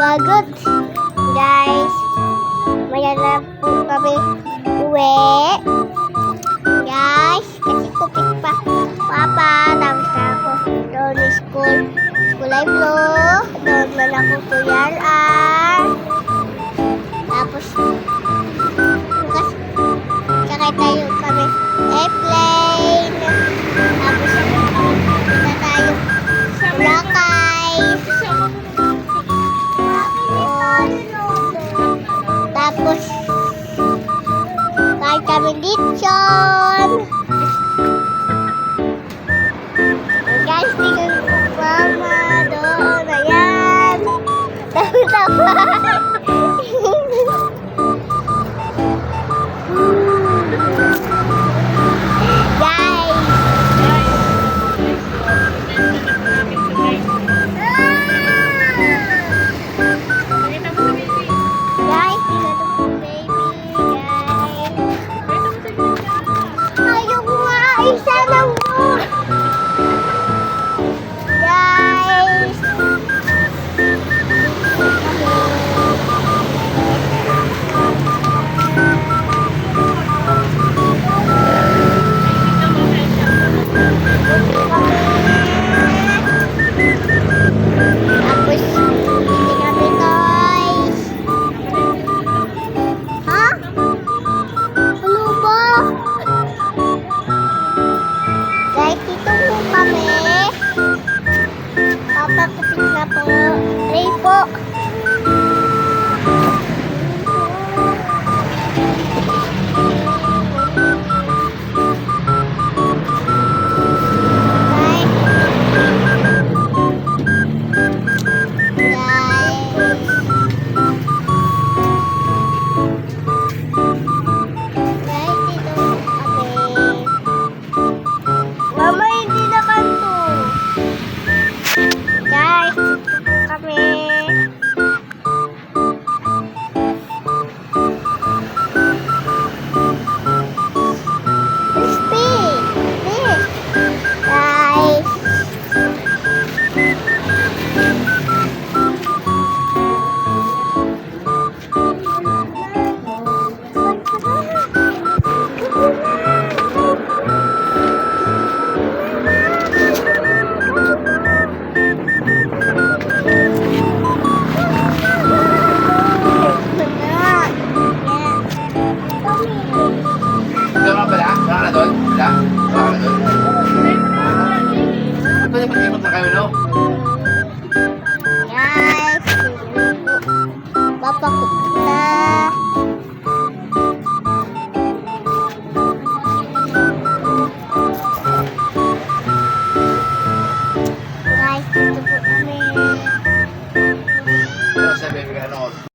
Bagot. Guys, maya na po kami uwi. Guys, kasi kupit pa. Papa, tapos na ako doon sa school. School ay blue. Doon na ako kuyaran. Tapos, bukas, sakay tayo kami airplane. Tapos, punta tayo sa Boracay. Tapos, kain kami lechon. Guys, tingnan ko mama doon. Ayan. Tawa-tawa. Isa lang po. Guys. Tapos, hindi kami guys. Ha? Ano ba? Guys, dito po kami. Papakupit na po. Ray po. Mama, hindi na kanto. Guys, dito kami. Crispy. This. Guys. Doon ka pala? Saka na doon? Wala? Saka na doon? Pwede mag-imot na kayo, no? Guys, papakupit na. Guys, dito po kami. Pero sabi, ano,